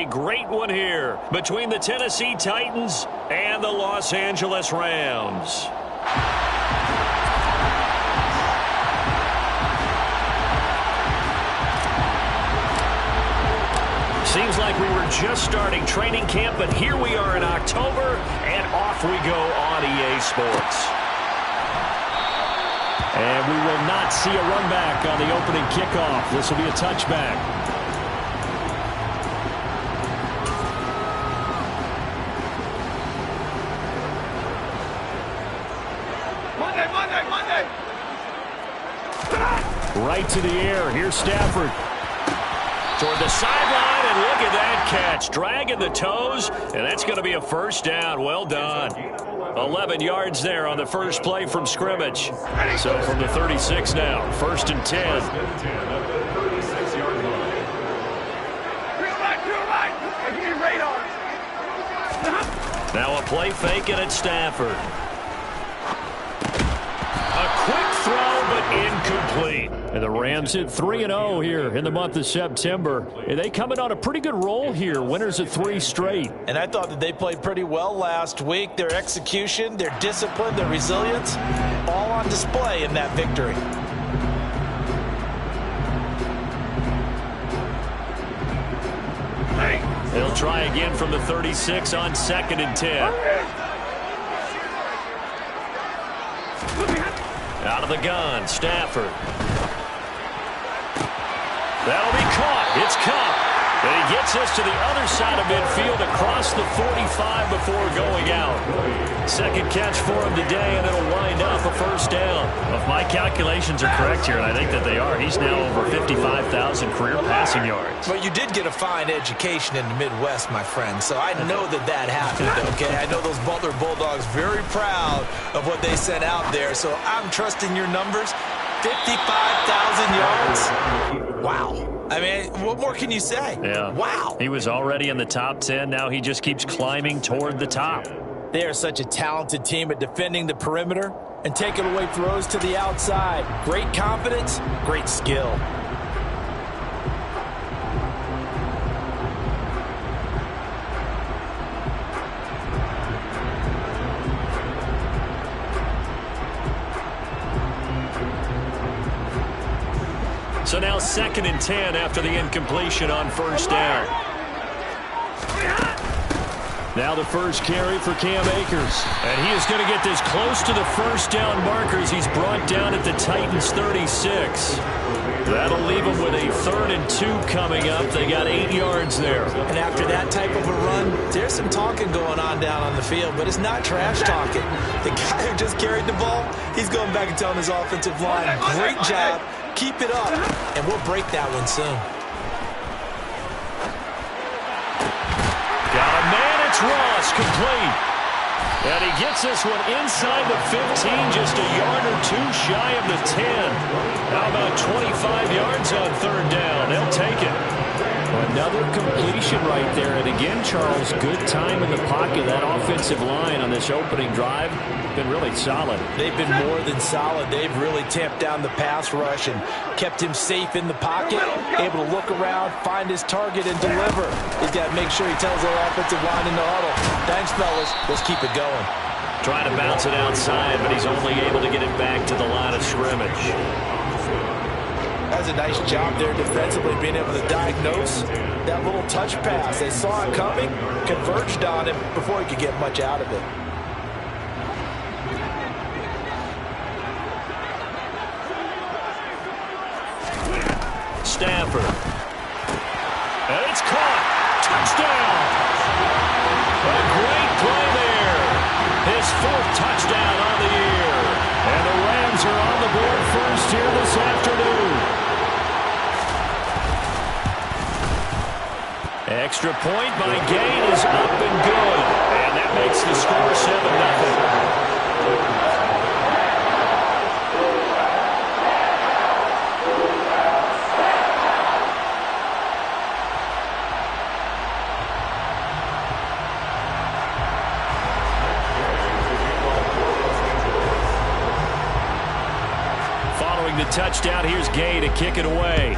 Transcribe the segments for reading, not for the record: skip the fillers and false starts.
a great one here between the Tennessee Titans and the Los Angeles Rams. Seems like we were just starting training camp, but here we are in October, and off we go on EA Sports. And we will not see a run back on the opening kickoff. This will be a touchback. Monday. Right to the air. Here's Stafford. Toward the sideline, and look at that catch. Dragging the toes, and that's going to be a first down. Well done. 11 yards there on the first play from scrimmage. So from the 36 now, 1st and 10. Now a play fake, and it's Stafford. A quick throw, but incomplete. And the Rams hit 3-0 here in the month of September. And they coming on a pretty good roll here. Winners of 3 straight. And I thought that they played pretty well last week. Their execution, their discipline, their resilience, all on display in that victory. They'll try again from the 36 on 2nd and 10. Out of the gun, Stafford. That'll be caught. It's Kupp. And he gets us to the other side of midfield across the 45 before going out. Second catch for him today, and it'll wind up a first down. Well, if my calculations are correct here, and I think that they are, he's now over 55,000 career passing yards. But you did get a fine education in the Midwest, my friend, so I know that that happened, okay? I know those Butler Bulldogs very proud of what they sent out there, so I'm trusting your numbers. 55,000 yards? Wow. I mean, what more can you say? Yeah. Wow. He was already in the top 10. Now he just keeps climbing toward the top. They are such a talented team at defending the perimeter and taking away throws to the outside. Great confidence, great skill. So now 2nd and 10 after the incompletion on first down. Now the first carry for Cam Akers. And he is going to get this close to the first down markers. He's brought down at the Titans 36. That'll leave him with a 3rd and 2 coming up. They got 8 yards there. And after that type of a run, there's some talking going on down on the field, but it's not trash talking. The guy who just carried the ball, he's going back and telling his offensive line, great job, keep it up, and we'll break that one soon. Got a man, it's Ross, complete. And he gets this one inside the 15, just a yard or 2 shy of the 10. How about 25 yards on 3rd down? They'll take it. Another completion right there. And again, Charles, good time in the pocket. That offensive line on this opening drive been really solid. They've been more than solid. They've really tamped down the pass rush and kept him safe in the pocket, able to look around, find his target, and deliver. He's got to make sure he tells their offensive line in the huddle, thanks, fellas, let's keep it going. Trying to bounce it outside, but he's only able to get it back to the line of scrimmage. That's a nice job there defensively, being able to diagnose that little touch pass. They saw it coming, converged on him before he could get much out of it. Stafford. And it's caught. Touchdown. A great play there. His 4th touchdown on the year. And the Rams are on the board first here this afternoon. Extra point by Gain is up and good. And that makes the score 7-0. Following the touchdown, here's Gay to kick it away.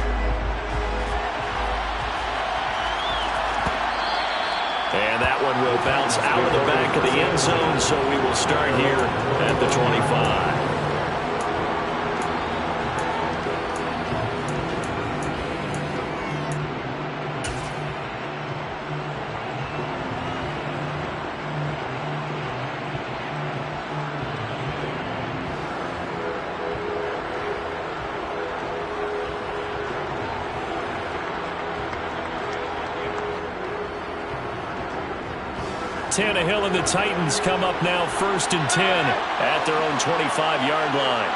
that one will bounce out of the back of the end zone, so we will start here at the 25. Tannehill and the Titans come up now 1st and 10 at their own 25-yard line.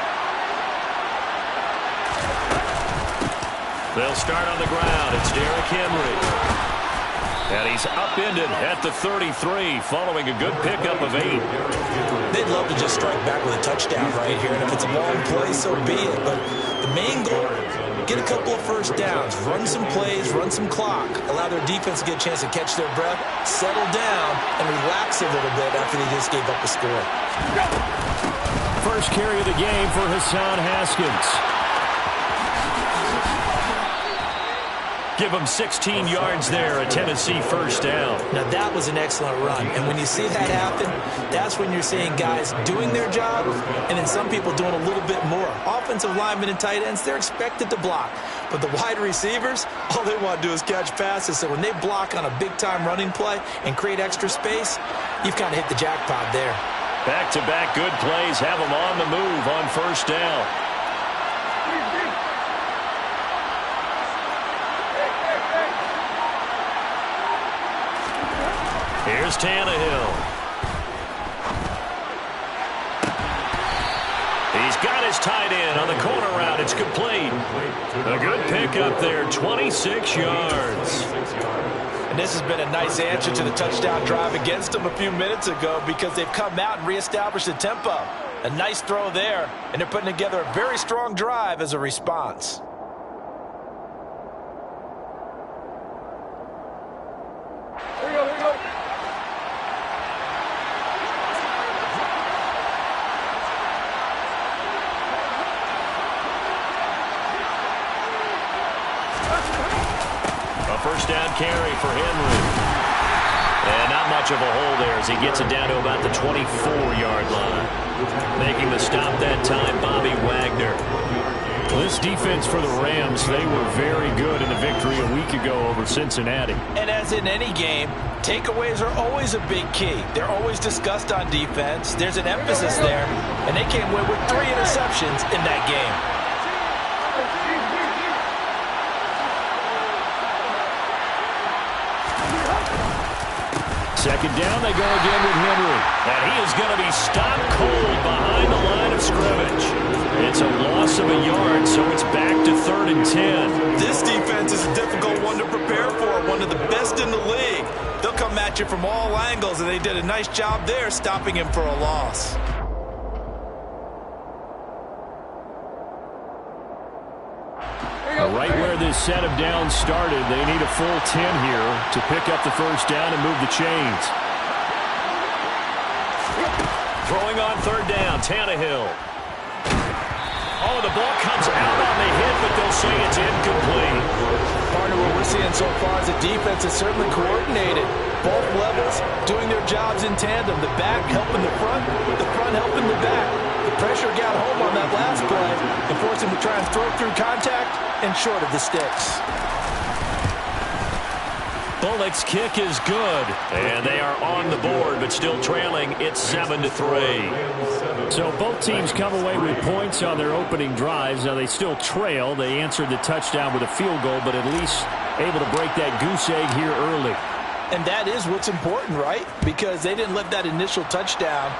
They'll start on the ground. It's Derrick Henry. And he's upended at the 33 following a good pickup of 8. They'd love to just strike back with a touchdown right here, and if it's a long play, so be it. But the main goal, get a couple of first downs, run some plays, run some clock, allow their defense to get a chance to catch their breath, settle down, and relax a little bit after they just gave up a score. First carry of the game for Hassan Haskins. Give him 16 yards there, a Tennessee first down. Now, that was an excellent run. And when you see that happen, that's when you're seeing guys doing their job and then some people doing a little bit more. Offensive linemen and tight ends, they're expected to block. But the wide receivers, all they want to do is catch passes. So when they block on a big-time running play and create extra space, you've kind of hit the jackpot there. Back-to-back good plays have them on the move on first down. Here's Tannehill. He's got his tight end on the corner route. It's complete. A good pickup there, 26 yards. And this has been a nice answer to the touchdown drive against them a few minutes ago because they've come out and reestablished the tempo. A nice throw there, and they're putting together a very strong drive as a response. Here we go, here we go. First down carry for Henry. And not much of a hole there as he gets it down to about the 24-yard line. Making the stop that time, Bobby Wagner. Well, this defense for the Rams, they were very good in the victory a week ago over Cincinnati. And as in any game, takeaways are always a big key. They're always discussed on defense. There's an emphasis there, and they came away with 3 interceptions in that game. Second down, they go again with Henry. And he is going to be stopped cold behind the line of scrimmage. It's a loss of a yard, so it's back to 3rd and 10. This defense is a difficult one to prepare for, one of the best in the league. They'll come at you from all angles, and they did a nice job there stopping him for a loss. Right where this set of downs started, they need a full 10 here to pick up the first down and move the chains. Throwing on 3rd down, Tannehill. Oh, the ball comes out on the hit, but they'll say it's incomplete. Partner, what we're seeing so far is the defense is certainly coordinated. Both levels doing their jobs in tandem. The back helping the front helping the back. The pressure got home on that last play and forced him to try and throw through contact and short of the sticks. Bullock's kick is good, and they are on the board, but still trailing. It's 7-3. So both teams come away with points on their opening drives. Now they still trail. They answered the touchdown with a field goal, but at least able to break that goose egg here early. And that is what's important, right? Because they didn't let that initial touchdown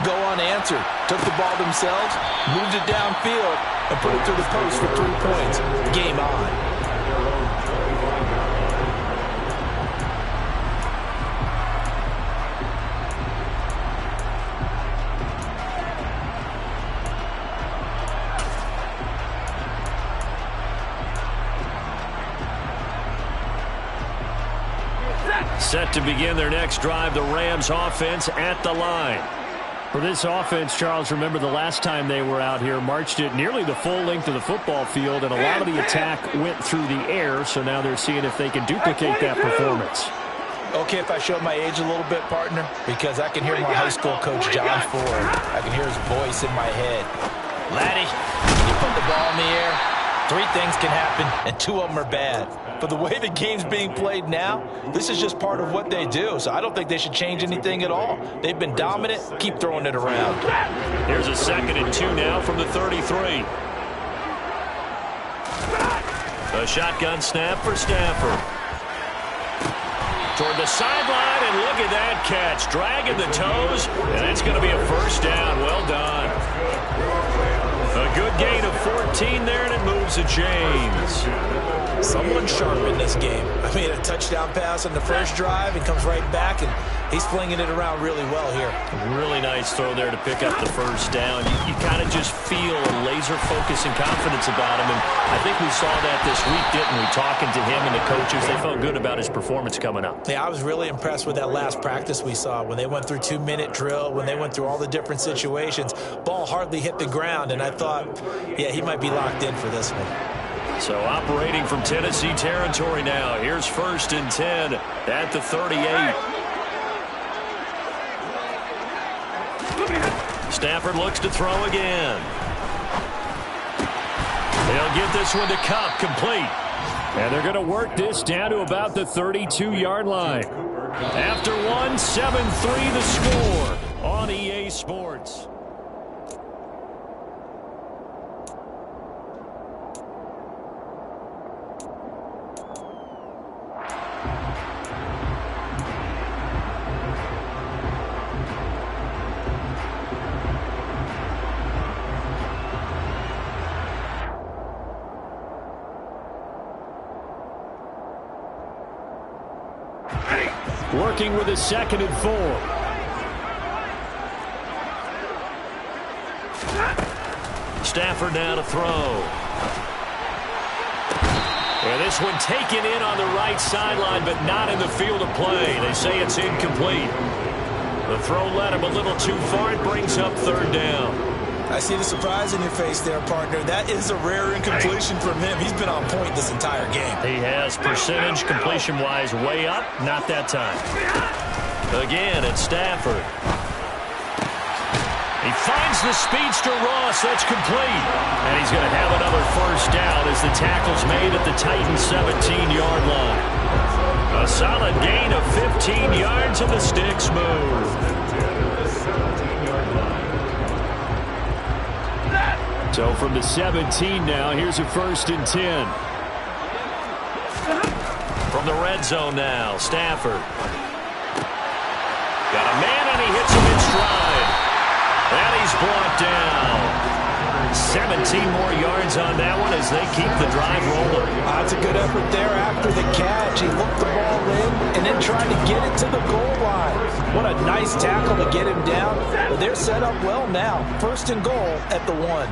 go unanswered. Took the ball themselves, moved it downfield, and put it through the post for 3 points. Game on. Set to begin their next drive, the Rams offense at the line. For this offense, Charles, remember the last time they were out here, marched it nearly the full length of the football field, and a lot of the attack went through the air, so now they're seeing if they can duplicate that performance. Okay, if I show my age a little bit, partner, because I can hear my high school coach, John Ford. I can hear his voice in my head. Laddie, you put the ball in the air, 3 things can happen, and 2 of them are bad. But the way the game's being played now, this is just part of what they do. So I don't think they should change anything at all. They've been dominant. Keep throwing it around. Here's a 2nd and 2 now from the 33. A shotgun snap for Stafford. Toward the sideline, and look at that catch. Dragging the toes, and it's going to be a first down. Well done. A good gain of 14 there, and it moves the chains. Someone sharp in this game. I mean, a touchdown pass on the first drive and comes right back, and he's flinging it around really well here. Really nice throw there to pick up the first down. You kind of just feel a laser focus and confidence about him, and I think we saw that this week, didn't we? Talking to him and the coaches, they felt good about his performance coming up. Yeah, I was really impressed with that last practice we saw when they went through 2-minute drill, when they went through all the different situations. Ball hardly hit the ground, and I thought, yeah, he might be locked in for this one. So operating from Tennessee territory now. Here's 1st and 10 at the 38. Stafford looks to throw again. They'll get this one to Kupp, complete. And they're going to work this down to about the 32-yard line. After 1, 7-3 the score on EA Sports. Working with a 2nd and 4. Stafford now to throw. And this one taken in on the right sideline, but not in the field of play. They say it's incomplete. The throw led him a little too far. It brings up 3rd down. I see the surprise in your face there, partner. That is a rare incompletion from him. He's been on point this entire game. He has percentage completion-wise way up. Not that time. Again, it's Stafford. He finds the speedster Ross. That's complete. And he's going to have another first down as the tackle's made at the Titans' 17-yard line. A solid gain of 15 yards, and the sticks move. So from the 17 now, here's a 1st and 10. From the red zone now, Stafford. Got a man, and he hits him in stride. And he's brought down. 17 more yards on that one as they keep the drive rolling. That's a good effort there after the catch. He looked the ball in and then tried to get it to the goal line. What a nice tackle to get him down. Well, they're set up well now. 1st and goal at the 1.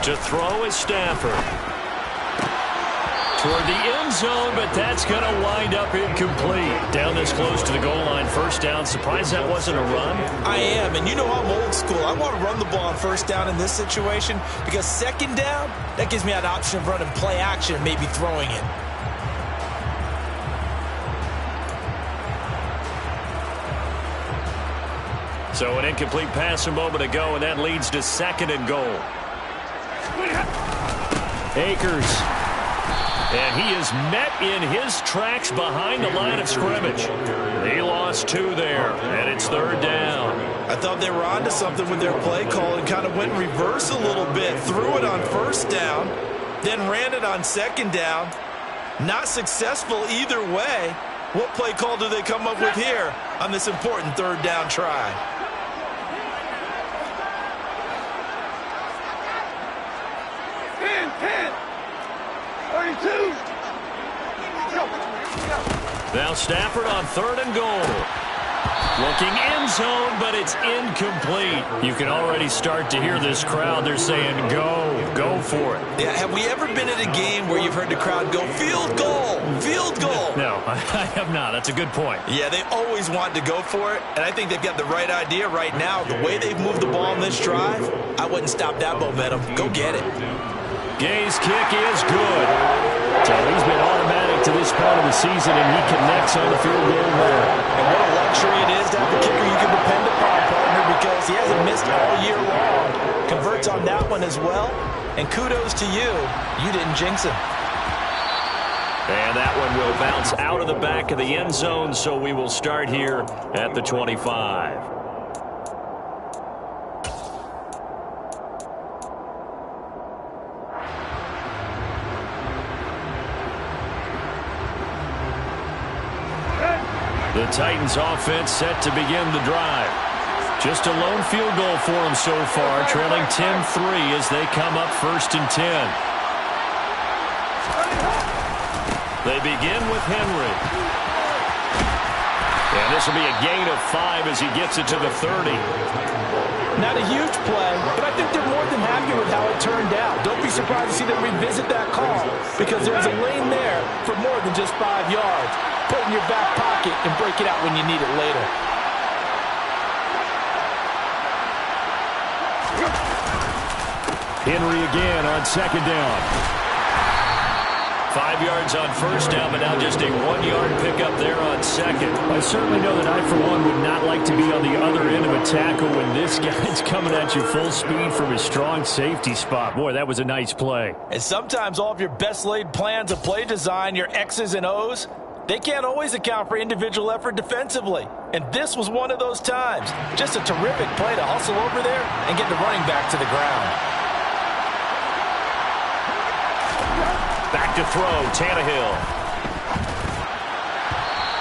To throw is Stafford. Toward the end zone, but that's going to wind up incomplete. Down this close to the goal line, first down. Surprised that wasn't a run? I am, and you know I'm old school. I want to run the ball on first down in this situation because 2nd down, that gives me an option of running play action and maybe throwing it. So an incomplete pass a moment ago, and that leads to 2nd and goal. Akers. And he is met in his tracks behind the line of scrimmage. He lost 2 there, and it's 3rd down. I thought they were onto something with their play call and kind of went reverse a little bit. Threw it on first down, then ran it on 2nd down. Not successful either way. What play call do they come up with here on this important 3rd down try? Now Stafford on 3rd and goal. Looking end zone, but it's incomplete. You can already start to hear this crowd. They're saying, go for it. Yeah, have we ever been at a game where you've heard the crowd go, field goal, field goal? No, I have not. That's a good point. Yeah, they always want to go for it, and I think they've got the right idea right now. The way they've moved the ball in this drive, I wouldn't stop that momentum. Go get it. Gay's kick is good. part of the season, and he connects on the field goal there. And what a luxury it is to have a kicker you can depend upon, partner, because he hasn't missed all year long. Converts on that one as well. And kudos to you. You didn't jinx him. And that one will bounce out of the back of the end zone, so we will start here at the 25. The Titans offense set to begin the drive. Just a lone field goal for them so far, trailing 10-3 as they come up 1st and 10. They begin with Henry. And this will be a gain of 5 as he gets it to the 30. Not a huge play, but I think they're more than happy with how it turned out. Don't be surprised to see them revisit that call, because there's a lane there for more than just 5 yards. Put it in your back pocket and break it out when you need it later. Henry again on 2nd down. 5 yards on 1st down, but now just a 1-yard pickup there on 2nd. I certainly know that I, for one, would not like to be on the other end of a tackle when this guy's coming at you full speed from his strong safety spot. Boy, that was a nice play. And sometimes all of your best laid plans of play design, your X's and O's, they can't always account for individual effort defensively. And this was one of those times. Just a terrific play to hustle over there and get the running back to the ground. Back to throw, Tannehill.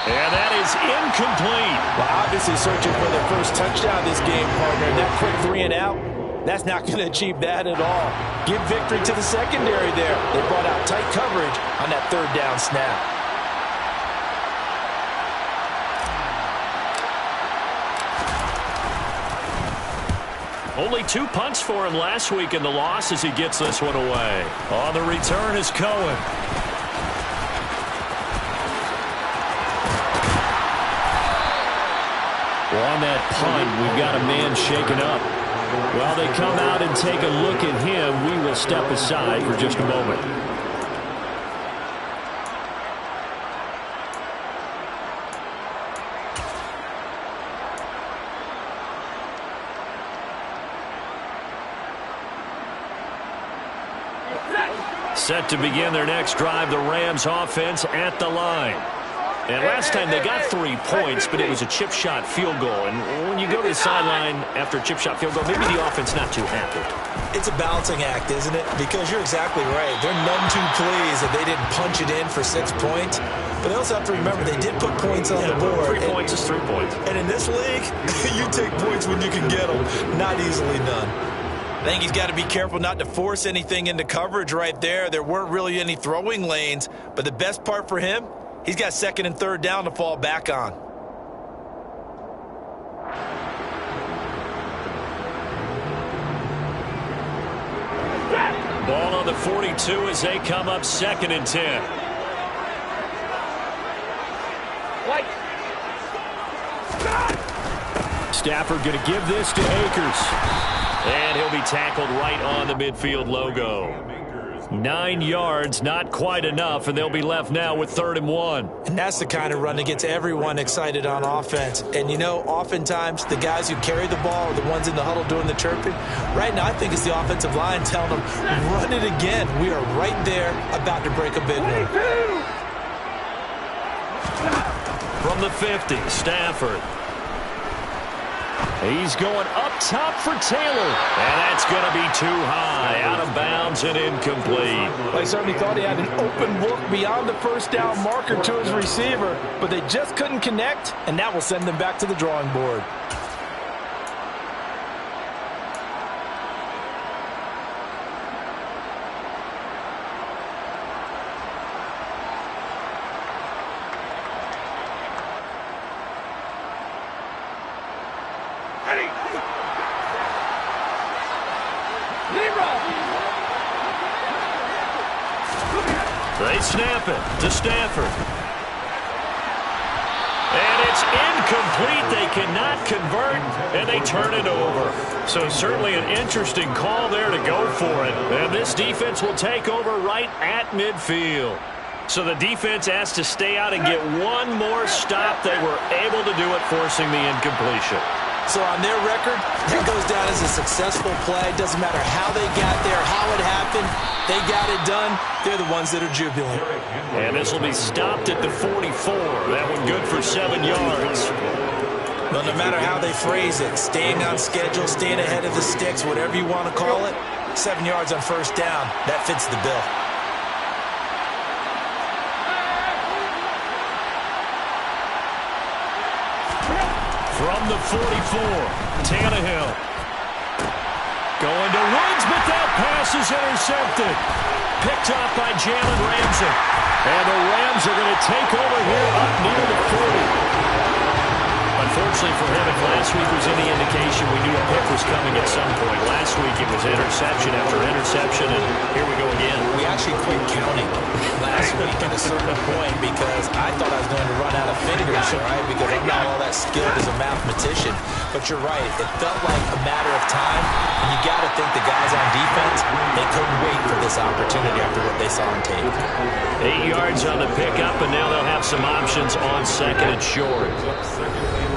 And that is incomplete. Well, obviously searching for their first touchdown this game, partner. That quick 3 and out, that's not going to achieve that at all. Give victory to the secondary there. They brought out tight coverage on that 3rd down snap. Only 2 punts for him last week in the loss as he gets this one away. On the return is Cohen. On that punt, we've got a man shaken up. While they come out and take a look at him, we will step aside for just a moment. Set to begin their next drive, the Rams offense at the line. And last time they got 3 points, but it was a chip shot field goal. And when you go to the sideline after a chip shot field goal, maybe the offense not too happy. It's a balancing act, isn't it? Because you're exactly right. They're none too pleased that they didn't punch it in for 6 points. But they also have to remember they did put points on the board. 3 points is 3 points. And in this league, you take points when you can get them. Not easily done. I think he's got to be careful not to force anything into coverage right there. There weren't really any throwing lanes. But the best part for him, he's got 2nd and 3rd down to fall back on. Ball on the 42 as they come up 2nd and 10. Stafford going to give this to Akers. And he'll be tackled right on the midfield logo. 9 yards, not quite enough, and they'll be left now with 3rd and 1. And that's the kind of run that gets everyone excited on offense. And, you know, oftentimes the guys who carry the ball are the ones in the huddle doing the chirping. Right now, I think it's the offensive line telling them, run it again. We are right there about to break a big one. From the 50, Stafford. He's going up top for Taylor. And that's going to be too high. Out of bounds and incomplete. They certainly thought he had an open look beyond the 1st down marker to his receiver, but they just couldn't connect, and that will send them back to the drawing board. They snap it to Stafford. And it's incomplete. They cannot convert, and they turn it over. So certainly an interesting call there to go for it. And this defense will take over right at midfield. So the defense asked to stay out and get one more stop. They were able to do it, forcing the incompletion. So on their record, that goes down as a successful play. Doesn't matter how they got there, how it happened. They got it done. They're the ones that are jubilant. And this will be stopped at the 44. That one good for 7 yards. Well, no matter how they phrase it, staying on schedule, staying ahead of the sticks, whatever you want to call it, 7 yards on first down, that fits the bill. From the 44, Tannehill. Going to Woods, but that pass is intercepted. Picked off by Jalen Ramsey. And the Rams are going to take over here up near the 40. Unfortunately for him, if last week was any indication, we knew a pick was coming at some point. Last week it was interception after interception, and here we go again. We actually quit counting last week at a certain point because I thought I was going to run out of fingers, right? Because I'm not all that skilled as a mathematician. But you're right. It felt like a matter of time, and you got to think the guys on defense, they couldn't wait for this opportunity after what they saw on tape. 8 yards on the pickup, and now they'll have some options on second and short.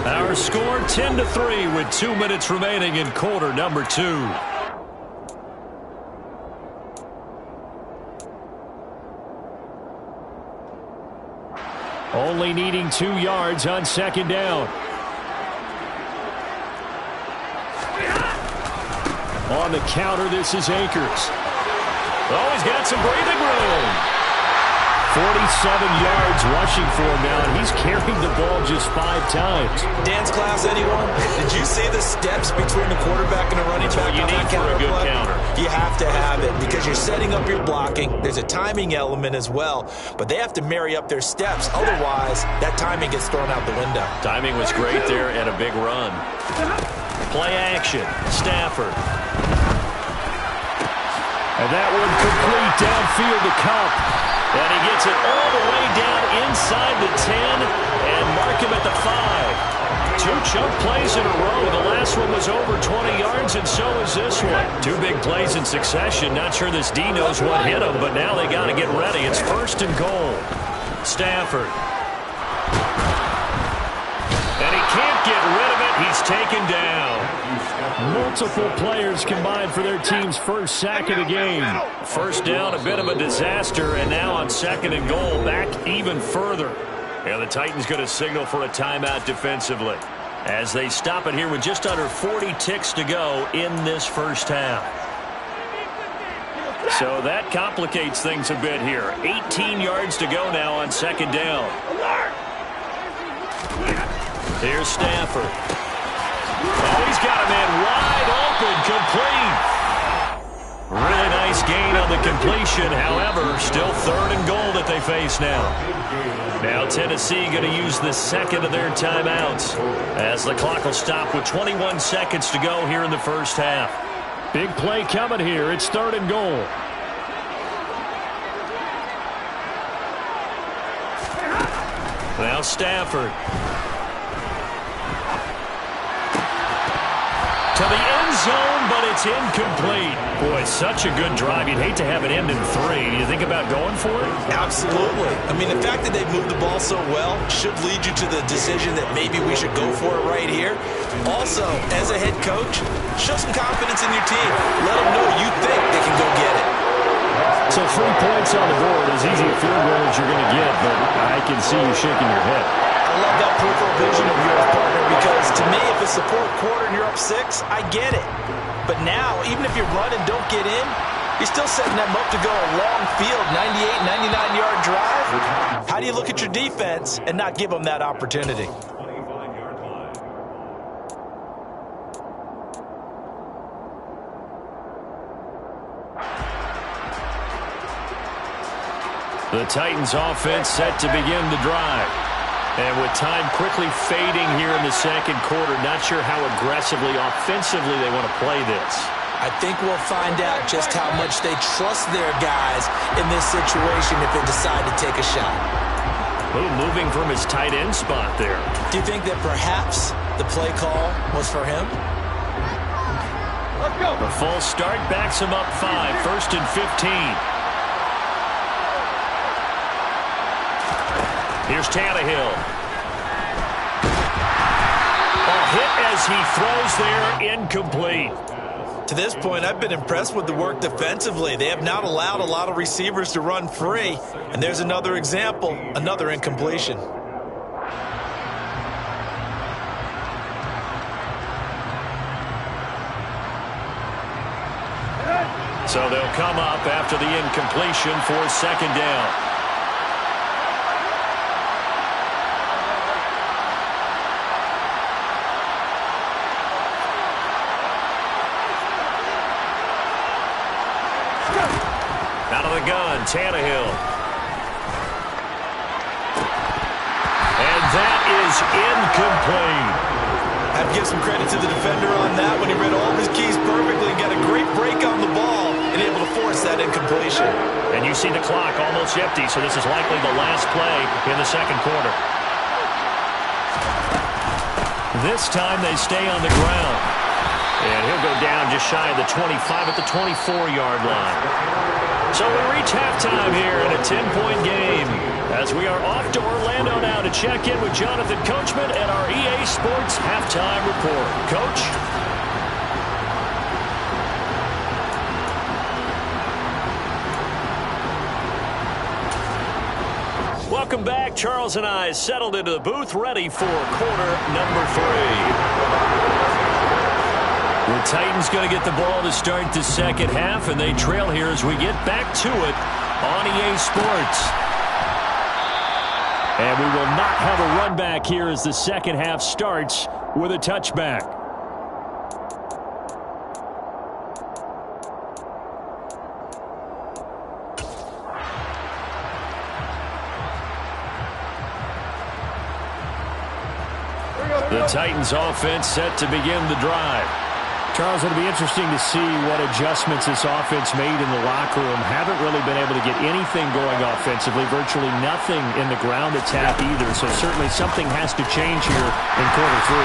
Our score 10-3 with 2 minutes remaining in quarter number 2. Only needing 2 yards on second down. On the counter, this is Akers. Oh, he's got some breathing room. 47 yards rushing for him now, and he's carried the ball just 5 times. Dance class, anyone? Did you see the steps between the quarterback and the running back? You need for a good counter. You have to have it because you're setting up your blocking. There's a timing element as well, but they have to marry up their steps. Otherwise, that timing gets thrown out the window. Timing was great there and a big run. Play action, Stafford. And that one complete downfield to Kupp. And he gets it all the way down inside the 10 and mark him at the 5. 2 chunk plays in a row. The last one was over 20 yards, and so is this one. 2 big plays in succession. Not sure this D knows what hit him, but now they got to get ready. It's first and goal. Stafford. And he can't get rid of it. He's taken down. Multiple players combined for their team's first sack of the game. First down, a bit of a disaster, and now on second and goal, back even further. And the Titans going to signal for a timeout defensively as they stop it here with just under 40 ticks to go in this first half. So that complicates things a bit here. 18 yards to go now on second down. Here's Stafford. Oh, he's got a man wide open, complete. Really nice gain on the completion. However, still third and goal that they face now. Now Tennessee going to use the second of their timeouts as the clock will stop with 21 seconds to go here in the first half. Big play coming here. It's third and goal. Now Stafford. To the end zone, but it's incomplete. Boy, such a good drive. You'd hate to have it end in 3. Do you think about going for it? Absolutely. I mean, the fact that they moved the ball so well should lead you to the decision that maybe we should go for it right here. Also, as a head coach, show some confidence in your team. Let them know you think they can go get it. So 3 points on the board, as easy a field goal as you're going to get, but I can see you shaking your head. I love that peripheral vision of yours, partner, because to me, if it's the 4th quarter and you're up 6, I get it. But now, even if you run and don't get in, you're still setting them up to go a long field, 98, 99-yard drive. How do you look at your defense and not give them that opportunity? The Titans offense set to begin the drive. And with time quickly fading here in the second quarter, not sure how aggressively, offensively they want to play this. I think we'll find out just how much they trust their guys in this situation if they decide to take a shot. Ooh, moving from his tight end spot there. Do you think that perhaps the play call was for him? Let's go. The full start backs him up 5, first and 15. Here's Tannehill. Hit as he throws there, incomplete. To this point, I've been impressed with the work defensively. They have not allowed a lot of receivers to run free. And there's another example, another incompletion. So they'll come up after the incompletion for second down. Out of the gun, Tannehill. And that is incomplete. I'd give some credit to the defender on that when he read all of his keys perfectly and got a great break on the ball and able to force that incompletion. And you see the clock almost empty, so this is likely the last play in the second quarter. This time they stay on the ground. And he'll go down just shy of the 25 at the 24-yard line. So we reach halftime here in a 10-point game as we are off to Orlando now to check in with Jonathan Coachman at our EA Sports Halftime Report. Coach? Welcome back. Charles and I settled into the booth ready for quarter number 3. The Titans going to get the ball to start the second half, and they trail here as we get back to it on EA Sports. And we will not have a run back here as the second half starts with a touchback. The Titans offense set to begin the drive. Charles, it'll be interesting to see what adjustments this offense made in the locker room. Haven't really been able to get anything going offensively, virtually nothing in the ground attack either. So certainly something has to change here in quarter 3.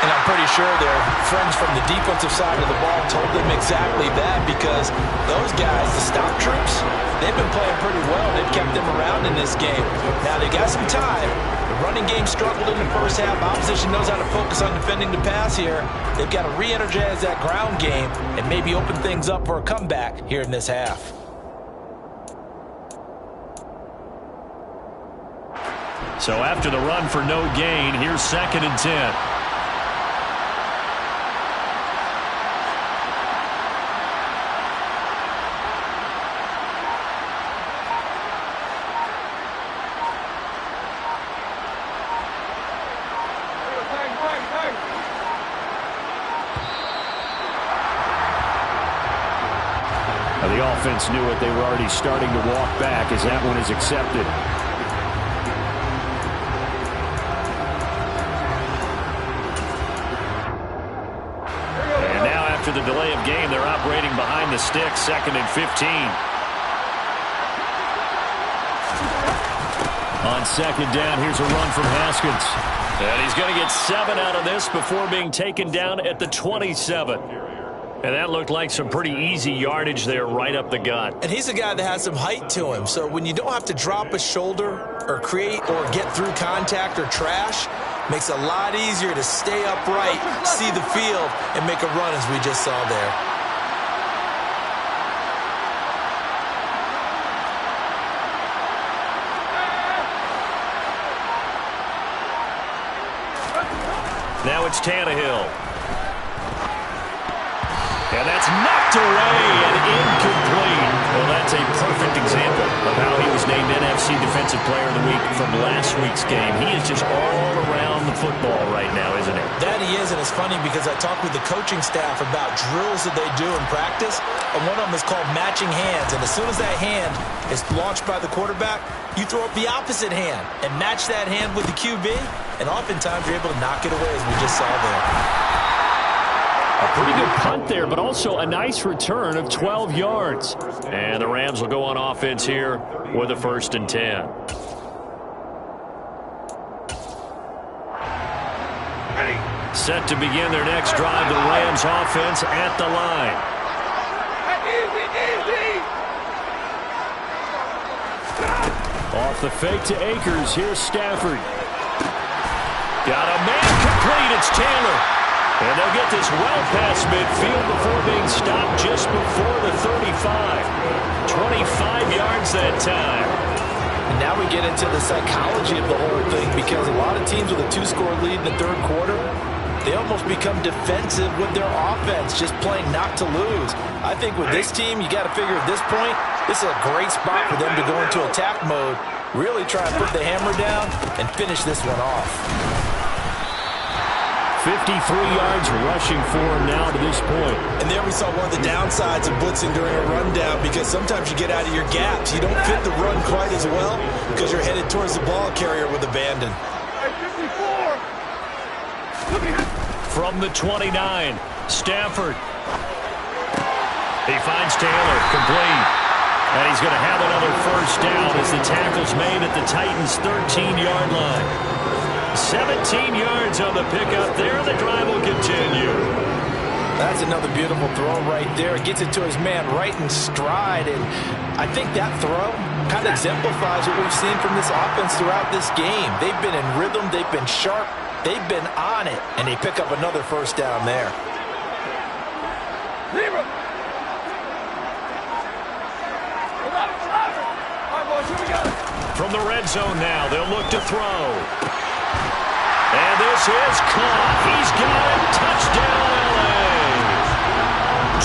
And I'm pretty sure their friends from the defensive side of the ball told them exactly that, because those guys, the stop troops, they've been playing pretty well. They've kept them around in this game. Now they got some time. The running game struggled in the first half. Opposition knows how to focus on defending the pass here. They've got to re-energize that ground game and maybe open things up for a comeback here in this half. So after the run for no gain, here's 2nd and 10. The offense knew it. They were already starting to walk back as that one is accepted. And now after the delay of game, they're operating behind the sticks, 2nd and 15. On 2nd down, here's a run from Haskins. And he's going to get 7 out of this before being taken down at the 27. And that looked like some pretty easy yardage there right up the gut. And he's a guy that has some height to him. So when you don't have to drop a shoulder or create or get through contact or trash, makes it a lot easier to stay upright, see the field, and make a run as we just saw there. Now it's Tannehill. And that's knocked away and incomplete. Well, that's a perfect example of how he was named NFC Defensive Player of the Week from last week's game. He is just all around the football right now, isn't he? That he is, and it's funny because I talked with the coaching staff about drills that they do in practice, and one of them is called matching hands. And as soon as that hand is launched by the quarterback, you throw up the opposite hand and match that hand with the QB, and oftentimes you're able to knock it away as we just saw there. A pretty good punt there, but also a nice return of 12 yards. And the Rams will go on offense here with a 1st and 10. Set to begin their next drive, the Rams offense at the line. Easy, easy. Off the fake to Akers. Here's Stafford. Got a man complete. It's Taylor. And they'll get this well past midfield before being stopped just before the 35. 25 yards that time. And now we get into the psychology of the whole thing, because a lot of teams with a 2-score lead in the third quarter, they almost become defensive with their offense, just playing not to lose. I think with this team, you got to figure at this point, this is a great spot for them to go into attack mode, really try and put the hammer down and finish this one off. 53 yards rushing for him now to this point. And there we saw one of the downsides of blitzing during a rundown, because sometimes you get out of your gaps. You don't fit the run quite as well because you're headed towards the ball carrier with abandon. From the 29, Stafford. He finds Taylor, complete. And he's going to have another first down as the tackle's made at the Titans' 13-yard line. 17 yards on the pickup there, and the drive will continue. That's another beautiful throw right there. It gets it to his man right in stride, and I think that throw kind of exemplifies what we've seen from this offense throughout this game. They've been in rhythm, they've been sharp, they've been on it, and they pick up another first down there. From the red zone now, they'll look to throw. And this is caught. He's got it. Touchdown, L.A.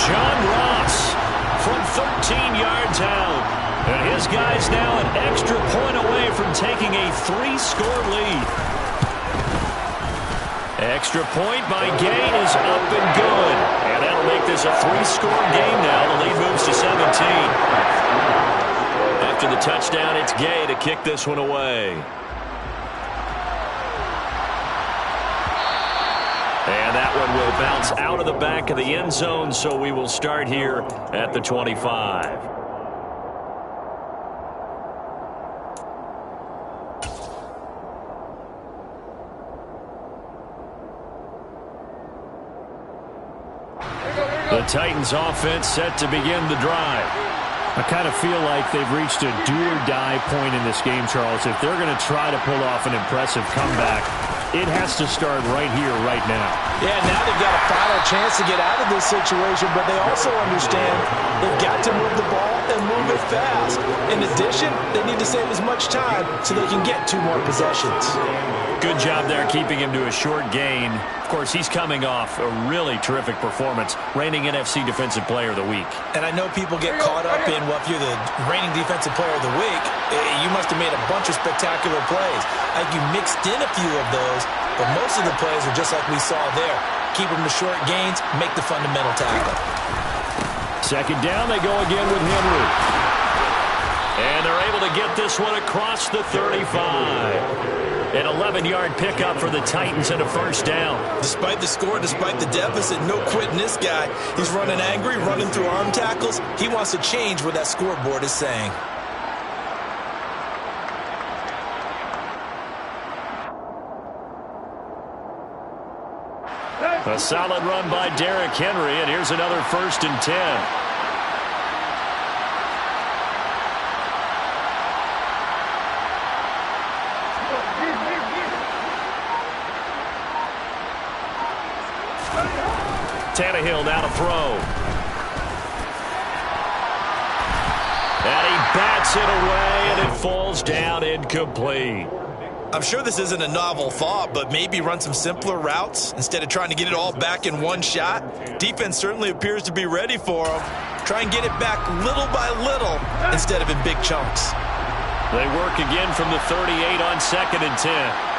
John Ross from 13 yards out. And his guy's now an extra point away from taking a 3-score lead. Extra point by Gay is up and good. And that'll make this a 3-score game now. The lead moves to 17. After the touchdown, it's Gay to kick this one away. And that one will bounce out of the back of the end zone, so we will start here at the 25. The Titans offense set to begin the drive. I kind of feel like they've reached a do-or-die point in this game, Charles. If they're going to try to pull off an impressive comeback, it has to start right here, right now. Yeah, now they've got a final chance to get out of this situation, but they also understand they've got to move the ball and move it fast. In addition, they need to save as much time so they can get 2 more possessions. Good job there keeping him to a short gain. Of course, he's coming off a really terrific performance, reigning NFC Defensive Player of the Week. And I know people get caught up in, well, if you're the reigning Defensive Player of the Week, you must have made a bunch of spectacular plays. I think you mixed in a few of those, but most of the plays are just like we saw there. Keep them to short gains, make the fundamental tackle. Second down, they go again with Henry. And they're able to get this one across the 35. An 11-yard pickup for the Titans and a first down. Despite the score, despite the deficit, no quitting this guy. He's running angry, running through arm tackles. He wants to change what that scoreboard is saying. A solid run by Derrick Henry, and here's another 1st and 10. Tannehill now to throw. And he bats it away, and it falls down incomplete. I'm sure this isn't a novel thought, but maybe run some simpler routes instead of trying to get it all back in one shot. Defense certainly appears to be ready for him. Try and get it back little by little instead of in big chunks. They work again from the 38 on 2nd and 10.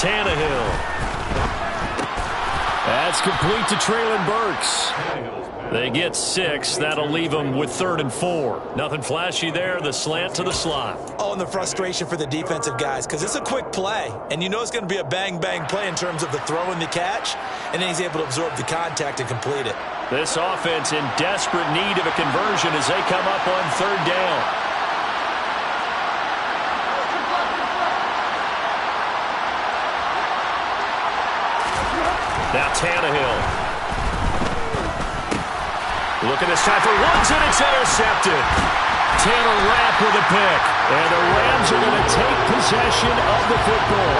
Tannehill. That's complete to Treylon Burks. They get 6. That'll leave them with 3rd and 4. Nothing flashy there. The slant to the slot. Oh, and the frustration for the defensive guys, because it's a quick play, and you know it's going to be a bang-bang play in terms of the throw and the catch, and then he's able to absorb the contact and complete it. This offense in desperate need of a conversion as they come up on 3rd down. Now Tannehill. Looking this time for Woods, and it's intercepted. Taylor Rapp with a pick. And the Rams are going to take possession of the football.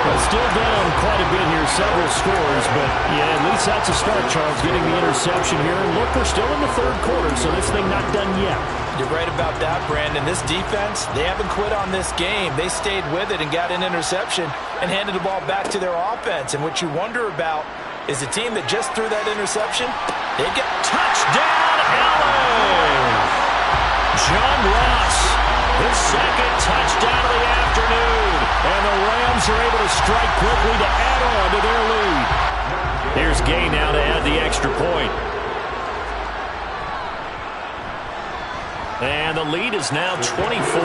Well, still down quite a bit here, several scores, but yeah, at least that's a start, Charles, getting the interception here. And look, we're still in the third quarter, so this thing not done yet. You're right about that, Brandon. This defense, they haven't quit on this game. They stayed with it and got an interception and handed the ball back to their offense. And what you wonder about is the team that just threw that interception, they get touchdown, LA! John Ross, his second touchdown of the afternoon. And the Rams are able to strike quickly to add on to their lead. Here's Gay now to add the extra point. And the lead is now 24.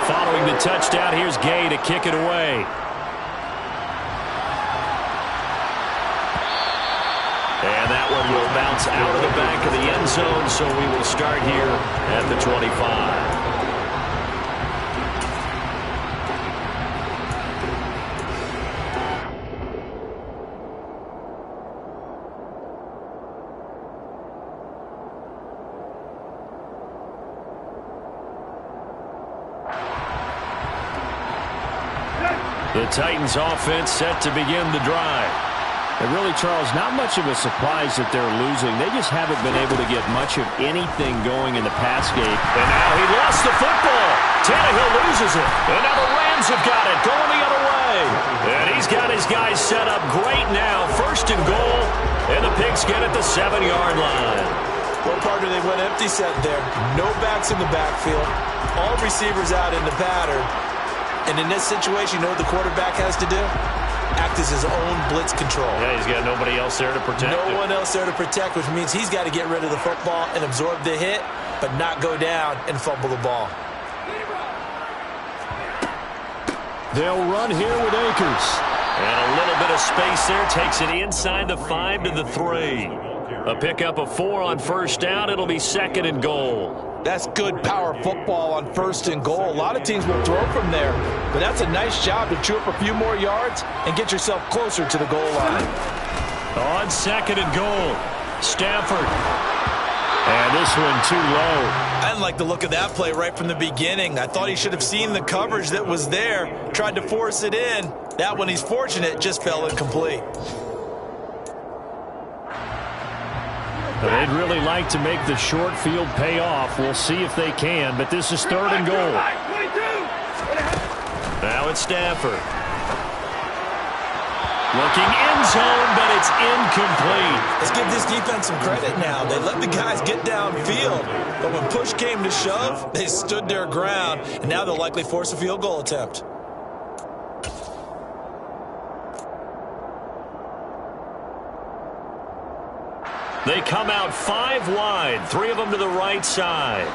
Following the touchdown, here's Gay to kick it away. And that one will bounce out of the back of the end zone, so we will start here at the 25. The Titans offense set to begin the drive. And really, Charles, not much of a surprise that they're losing. They just haven't been able to get much of anything going in the pass game. And now he lost the football. Tannehill loses it. And now the Rams have got it, going the other way. And he's got his guys set up great now. First and goal. And the Pigskin at the 7-yard line. Well, partner, they went empty set there. No backs in the backfield. All receivers out in the pattern. And in this situation, you know what the quarterback has to do? Act as his own blitz control. Yeah, he's got nobody else there to protect him. No one else there to protect, which means he's got to get rid of the football and absorb the hit, but not go down and fumble the ball. They'll run here with Akers. And a little bit of space there. Takes it inside the 5 to the 3. A pickup of 4 on first down. It'll be second and goal. That's good power football on first and goal. A lot of teams will throw from there, but that's a nice job to chew up a few more yards and get yourself closer to the goal line. On second and goal, Stafford. And this one too low. I didn't like the look of that play right from the beginning. I thought he should have seen the coverage that was there, tried to force it in. That one, he's fortunate, just fell incomplete. They'd really like to make the short field pay off. We'll see if they can, but this is third and goal. Now it's Stafford. Looking end zone, but it's incomplete. Let's give this defense some credit now. They let the guys get downfield, but when push came to shove, they stood their ground, and now they'll likely force a field goal attempt. They come out 5 wide, 3 of them to the right side.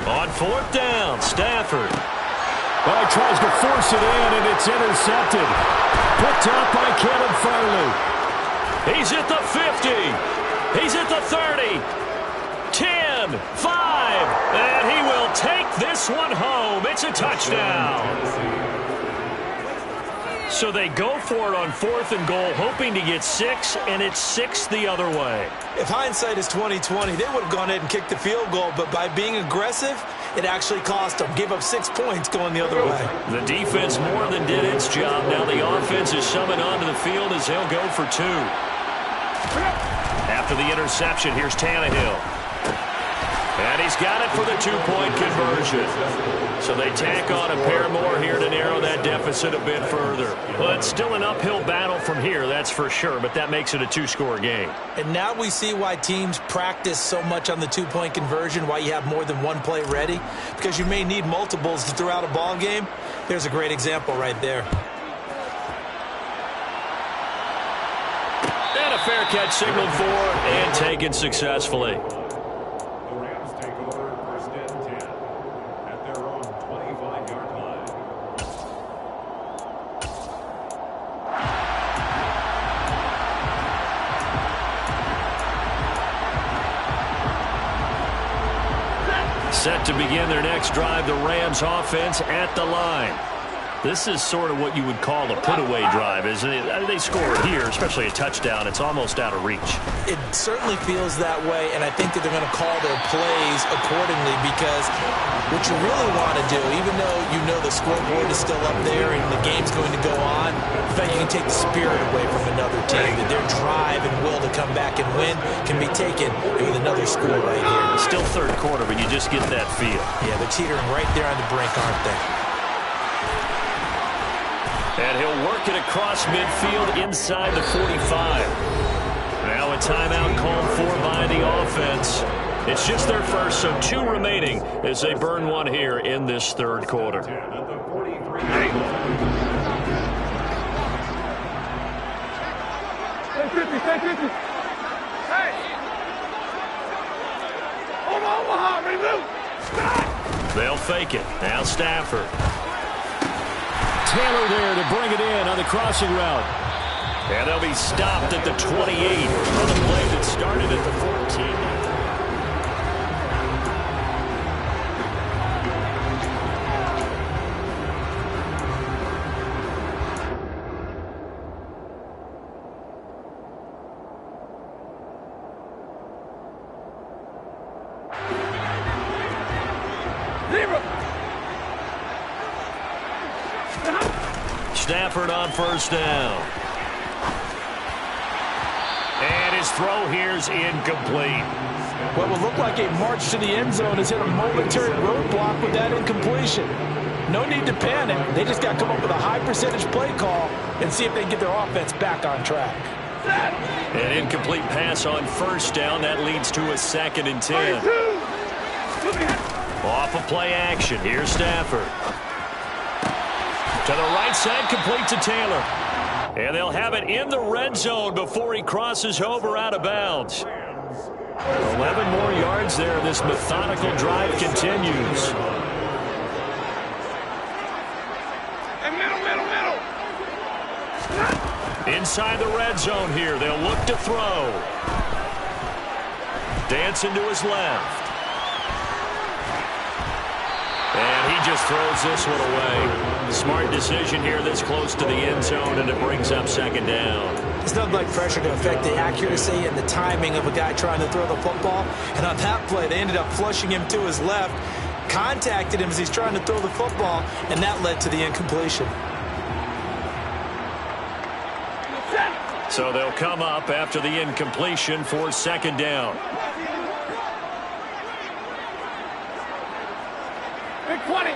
On fourth down, Stafford. Well, he tries to force it in, and it's intercepted. Picked up by Caleb Farley. He's at the 50. He's at the 30. 10, 5, and he will take this one home. It's a touchdown. So they go for it on fourth and goal, hoping to get 6, and it's 6 the other way. If hindsight is 20/20, they would have gone ahead and kicked the field goal, but by being aggressive, it actually cost them. Gave up 6 points going the other way. The defense more than did its job. Now the offense is summoned onto the field as they'll go for 2. After the interception, here's Tannehill. And he's got it for the 2-point conversion. So they tack on a pair more here to narrow that deficit a bit further. Well, it's still an uphill battle from here, that's for sure, but that makes it a 2-score game. And now we see why teams practice so much on the 2-point conversion, why you have more than one play ready, because you may need multiples to throw out a ball game. There's a great example right there. And a fair catch signaled for and taken successfully. Set to begin their next drive, the Rams offense at the line. This is sort of what you would call a put-away drive, isn't it? They score here, especially a touchdown. It's almost out of reach. It certainly feels that way, and I think that they're going to call their plays accordingly because what you really want to do, even though you know the scoreboard is still up there and the game's going to go on, in fact, you can take the spirit away from another team, that their drive and will to come back and win can be taken with another score right here. It's still third quarter, but you just get that feel. Yeah, they're teetering right there on the brink, aren't they? And he'll work it across midfield inside the 45. Now a timeout called for by the offense. It's just their first, so 2 remaining as they burn one here in this third quarter. Stay 50, stay 50. Hey! Omaha, remove! Stop! They'll fake it. Now Stafford. Taylor there to bring it in on the crossing route. And they'll be stopped at the 28 on the play that started at the 14. Stafford on first down. And his throw here's incomplete. What will look like a march to the end zone has hit a momentary roadblock with that incompletion. No need to panic. They just got to come up with a high percentage play call and see if they can get their offense back on track. An incomplete pass on first down. That leads to a 2nd and 10. Off of play action. Here's Stafford. To the right side, complete to Taylor. And they'll have it in the red zone before he crosses over out of bounds. 11 more yards there. This methodical drive continues. Middle. Inside the red zone here. They'll look to throw. Dancing to his left. And he just throws this one away. Smart decision here this close to the end zone, and it brings up 2nd down. It's nothing like pressure to affect the accuracy and the timing of a guy trying to throw the football. And on that play, they ended up flushing him to his left, contacted him as he's trying to throw the football, and that led to the incompletion. So they'll come up after the incompletion for 2nd down. Big 20.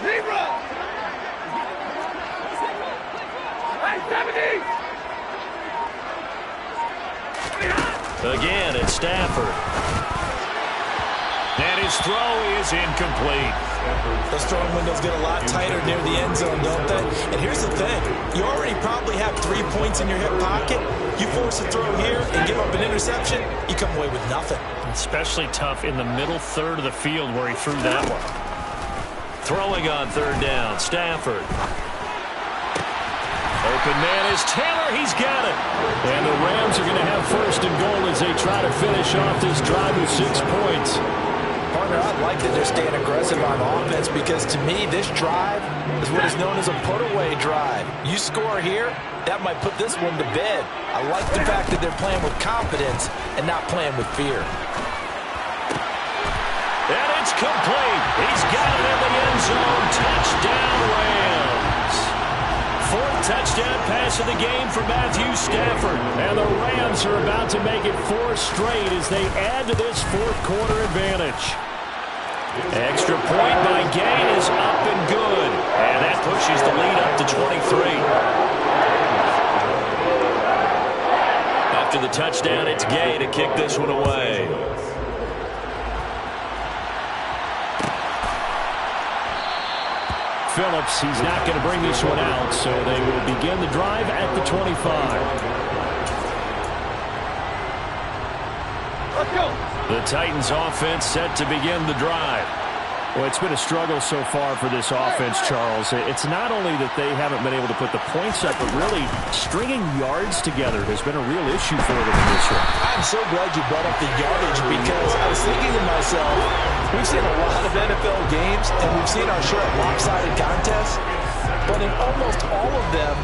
Zebra. Hey, 70. Again, it's Stafford. And his throw is incomplete. Those throwing windows get a lot tighter near the end zone, don't they? And here's the thing. You already probably have 3 points in your hip pocket. You force a throw here and give up an interception, you come away with nothing. Especially tough in the middle third of the field where he threw that one. Throwing on 3rd down, Stafford. Open man is Taylor. He's got it. And the Rams are going to have 1st and goal as they try to finish off this drive with 6 points. Partner, I'd like that they're staying aggressive on offense because to me, this drive is what is known as a put-away drive. You score here, that might put this one to bed. I like the fact that they're playing with confidence and not playing with fear. And it's complete. He's got it in the end zone. Touchdown, Rams. 4th touchdown pass of the game for Matthew Stafford. And the Rams are about to make it 4 straight as they add to this 4th quarter advantage. Extra point by Gay is up and good. And that pushes the lead up to 23. After the touchdown, it's Gay to kick this one away. Phillips, he's not going to bring this one out, so they will begin the drive at the 25. Let's go. The Titans offense set to begin the drive. Well, it's been a struggle so far for this offense, Charles. It's not only that they haven't been able to put the points up, but really stringing yards together has been a real issue for them in this one. I'm so glad you brought up the yardage because I was thinking to myself, we've seen a lot of NFL games and we've seen our share of lopsided contests, but in almost all of them,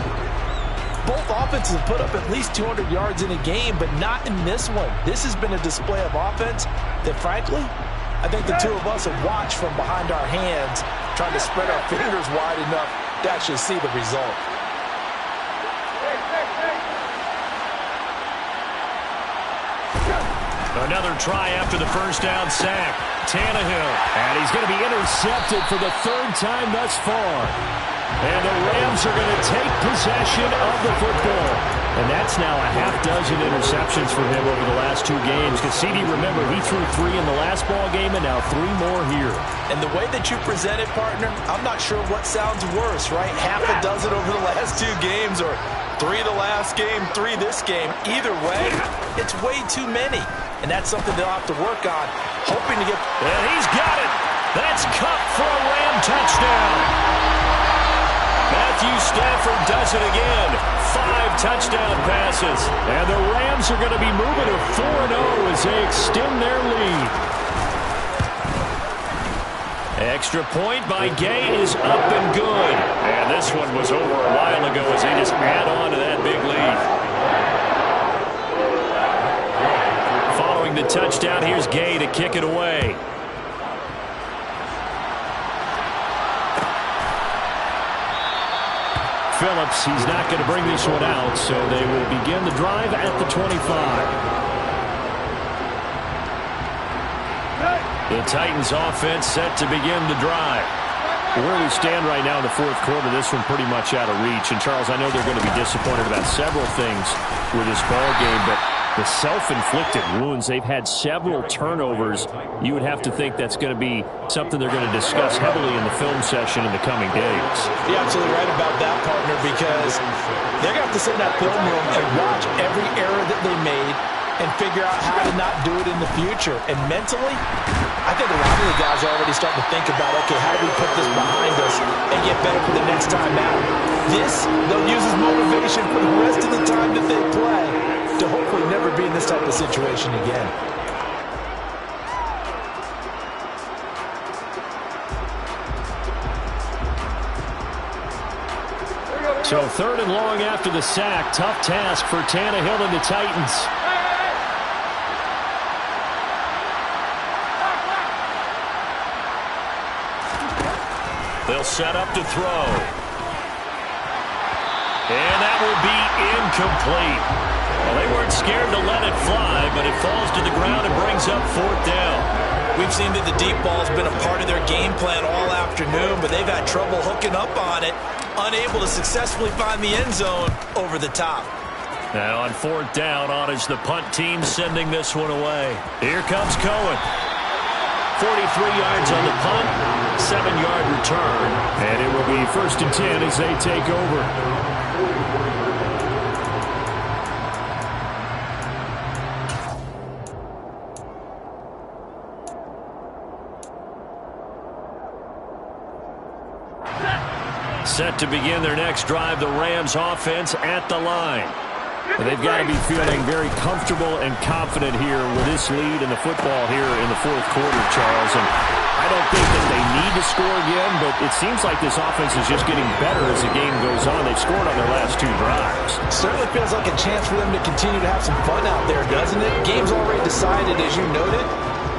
both offenses have put up at least 200 yards in a game, but not in this one. This has been a display of offense that, frankly, I think the two of us have watched from behind our hands, trying to spread our fingers wide enough to actually see the result. Another try after the first down sack. Tannehill. And he's going to be intercepted for the third time thus far. And the Rams are going to take possession of the football. And that's now a half dozen interceptions for him over the last 2 games. Because CD, remember, he threw 3 in the last ball game and now 3 more here. And the way that you present it, partner, I'm not sure what sounds worse, right? Half a dozen over the last 2 games or 3 the last game, 3 this game. Either way, it's way too many. And that's something they'll have to work on, hoping to get... And he's got it. That's Kupp for a Ram touchdown. Matthew Stafford does it again. 5 touchdown passes. And the Rams are going to be moving to 4-0 as they extend their lead. Extra point by Gay is up and good. And this one was over a while ago as they just add on to that big lead. Following the touchdown, here's Gay to kick it away. Phillips, he's not going to bring this one out, so they will begin the drive at the 25. The Titans offense set to begin the drive. Where we stand right now in the fourth quarter, this one pretty much out of reach. And, Charles, I know they're going to be disappointed about several things with this ball game, but the self-inflicted wounds, they've had several turnovers. You would have to think that's going to be something they're going to discuss heavily in the film session in the coming days. You're absolutely right about that, partner, because they're going to have to sit in that film room and watch every error that they made and figure out how to not do it in the future. And mentally, I think a lot of the guys are already starting to think about, okay, how do we put this behind us and get better for the next time out? This, they'll use as motivation for the rest of the time that they play to hopefully never be in this type of situation again. So 3rd and long after the sack. Tough task for Tannehill and the Titans. They'll set up to throw. And that will be incomplete. Well, they weren't scared to let it fly, but it falls to the ground and brings up 4th down. We've seen that the deep ball's been a part of their game plan all afternoon, but they've had trouble hooking up on it, unable to successfully find the end zone over the top. Now on 4th down, on is the punt team sending this one away. Here comes Cohen. 43 yards on the punt, 7-yard return, and it will be 1st and 10 as they take over. Set to begin their next drive, the Rams offense at the line. They've got to be feeling very comfortable and confident here with this lead in the football here in the fourth quarter, Charles. And I don't think that they need to score again, but it seems like this offense is just getting better as the game goes on. They've scored on their last 2 drives. Certainly feels like a chance for them to continue to have some fun out there, doesn't it? Game's already decided, as you noted.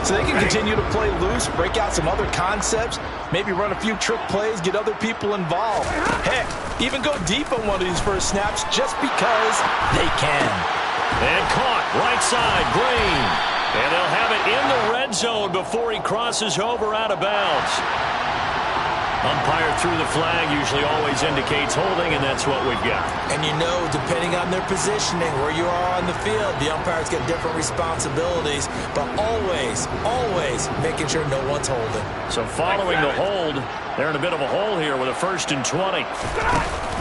So they can continue to play loose, break out some other concepts, maybe run a few trick plays, get other people involved. Heck, even go deep on one of these first snaps just because they can. And caught right side, Green. And they'll have it in the red zone before he crosses over out of bounds. Umpire threw the flag, usually always indicates holding, and that's what we've got. And you know, depending on their positioning, where you are on the field, the umpires get different responsibilities, but always, always making sure no one's holding. So following the hold, they're in a bit of a hole here with a 1st and 20.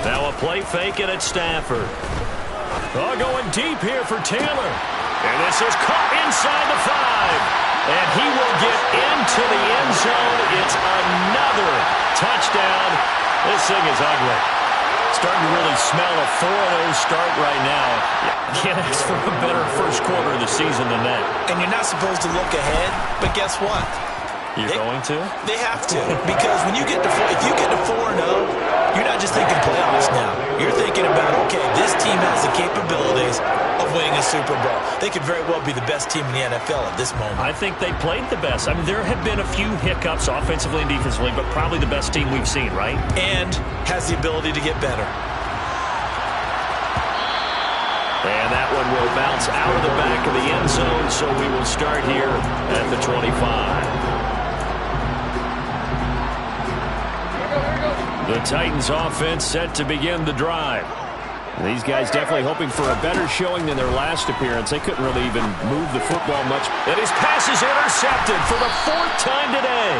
Now a play fake it at Stafford. Oh, going deep here for Taylor. And this is caught inside the 5. And he will get into the end zone. It's another touchdown. This thing is ugly. Starting to really smell a 4-0 start right now. Can't ask for a better first quarter of the season than that. And you're not supposed to look ahead, but guess what? You're going to? They have to, because when you get to if you get to 4-0, you're not just thinking playoffs now. You're thinking about, okay, this team has the capabilities of winning a Super Bowl. They could very well be the best team in the NFL at this moment. I think they played the best. I mean, there have been a few hiccups offensively and defensively, but probably the best team we've seen, right? And has the ability to get better. And that one will bounce out of the back of the end zone, so we will start here at the 25. The Titans offense set to begin the drive. These guys definitely hoping for a better showing than their last appearance. They couldn't really even move the football much. And his pass is intercepted for the 4th time today.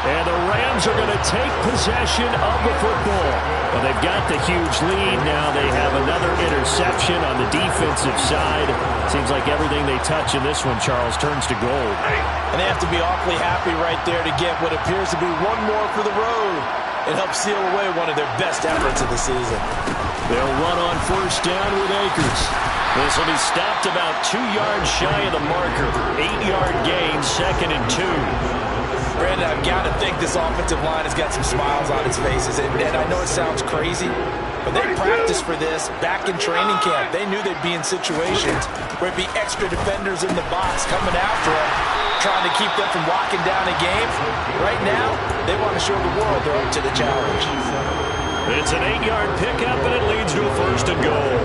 And the Rams are going to take possession of the football. Well, they've got the huge lead. Now they have another interception on the defensive side. Seems like everything they touch in this one, Charles, turns to gold. And they have to be awfully happy right there to get what appears to be one more for the road. It helps seal away one of their best efforts of the season. They'll run on first down with Akers. This will be stopped about 2 yards shy of the marker. 8-yard gain, 2nd and 2. Brandon, I've got to think this offensive line has got some smiles on its faces. And I know it sounds crazy, but they practiced for this back in training camp. They knew they'd be in situations where it'd be extra defenders in the box coming after them, trying to keep them from locking down a game. Right now, they want to show the world they're up to the challenge. It's an 8-yard pickup, and it leads to a 1st and goal.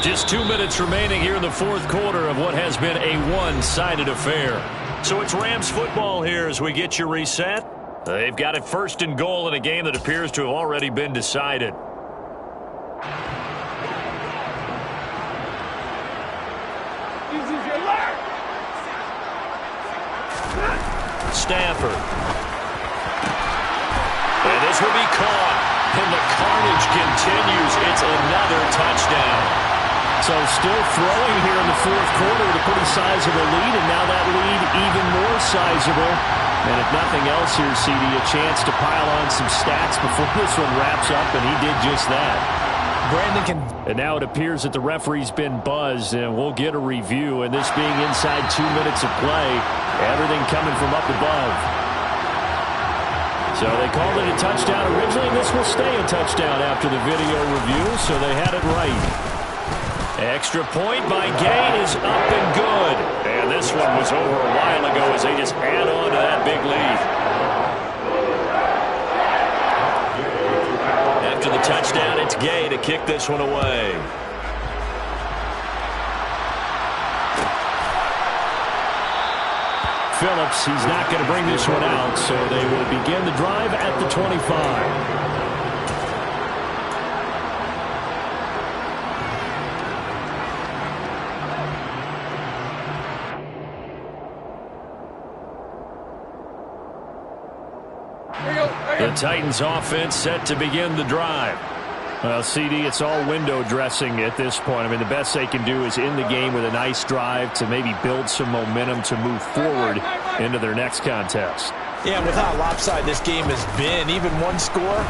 Just 2 minutes remaining here in the 4th quarter of what has been a one-sided affair. So it's Rams football here as we get you reset. They've got it 1st and goal in a game that appears to have already been decided. Stafford. And this will be caught. And the carnage continues. It's another touchdown. So still throwing here in the 4th quarter with a pretty sizable lead, and now that lead even more sizable. And if nothing else here, CD, a chance to pile on some stats before this one wraps up, and he did just that. Brandon can... And now it appears that the referee's been buzzed, and we'll get a review. And this being inside 2 minutes of play, everything coming from up above. So they called it a touchdown originally. This will stay a touchdown after the video review, so they had it right. Extra point by Gain is up and good. And this one was over a while ago as they just add on to that big lead. After the touchdown, it's Gay to kick this one away. Phillips, he's not going to bring this one out, so they will begin the drive at the 25. The Titans offense set to begin the drive. Well, CD, it's all window dressing at this point. I mean, the best they can do is in the game with a nice drive to maybe build some momentum to move forward into their next contest. Yeah, with how lopsided this game has been, even one score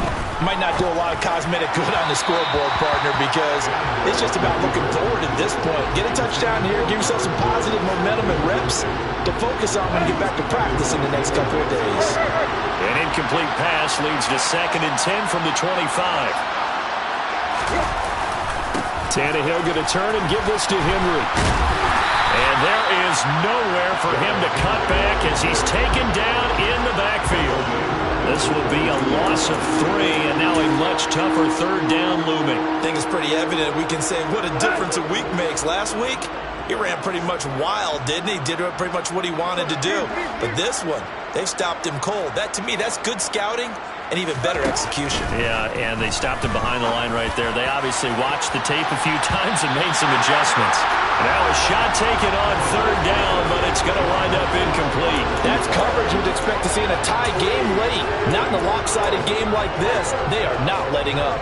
might not do a lot of cosmetic good on the scoreboard, partner, because it's just about looking forward at this point. Get a touchdown here, give yourself some positive momentum and reps to focus on when you get back to practice in the next couple of days. An incomplete pass leads to 2nd and 10 from the 25. Tannehill going to turn and give this to Henry. And there is nowhere for him to cut back as he's taken down in the backfield. This will be a loss of 3, and now a much tougher 3rd down looming. I think it's pretty evident. We can say what a difference a week makes. Last week, he ran pretty much wild, didn't he? Did pretty much what he wanted to do. But this one, they stopped him cold. That, to me, that's good scouting and even better execution. Yeah, and they stopped him behind the line right there. They obviously watched the tape a few times and made some adjustments. Now a shot taken on 3rd down, but it's going to wind up incomplete. That's coverage you'd expect to see in a tie game late. Not in a lopsided game like this. They are not letting up.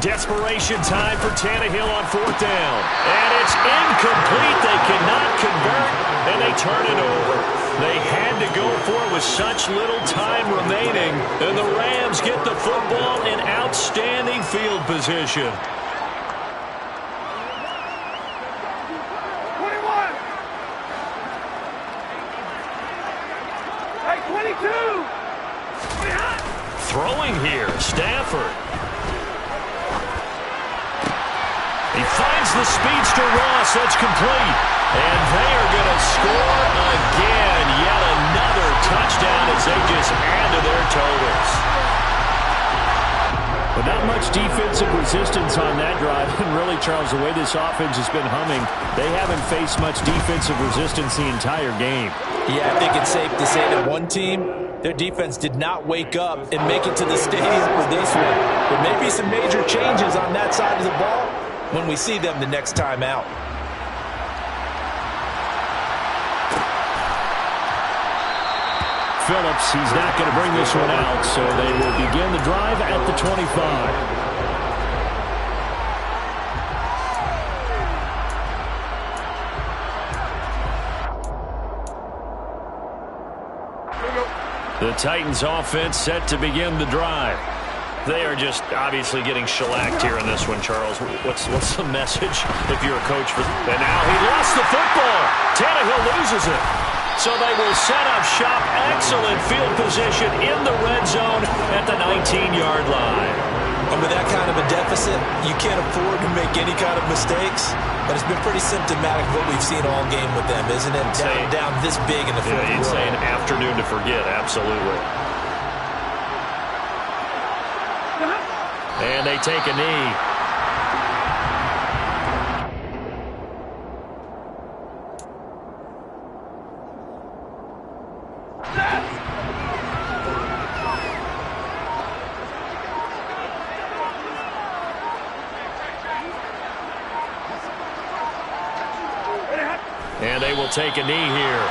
Desperation time for Tannehill on 4th down. And it's incomplete. They cannot convert, and they turn it over. They had to go for it with such little time remaining, and the Rams get the football in outstanding field position. 21. Hey, 22. Throwing here, Stafford. He finds the speedster Ross. That's complete. And they are going to score again. Yet another touchdown as they just add to their totals. But not much defensive resistance on that drive. And really, Charles, the way this offense has been humming, they haven't faced much defensive resistance the entire game. Yeah, I think it's safe to say that one team, their defense did not wake up and make it to the stadium for this one. There may be some major changes on that side of the ball when we see them the next time out. Phillips, he's not going to bring this one out, so they will begin the drive at the 25. The Titans offense set to begin the drive. They are just obviously getting shellacked here in this one, Charles. What's the message if you're a coach? And now he lost the football. Tannehill loses it. So they will set up shop. Excellent field position in the red zone at the 19-yard line. And with that kind of a deficit, you can't afford to make any kind of mistakes. But it's been pretty symptomatic of what we've seen all game with them, isn't it? Down this big in the fourth quarter. You'd say an afternoon to forget, absolutely. And they take a knee. And they will take a knee here.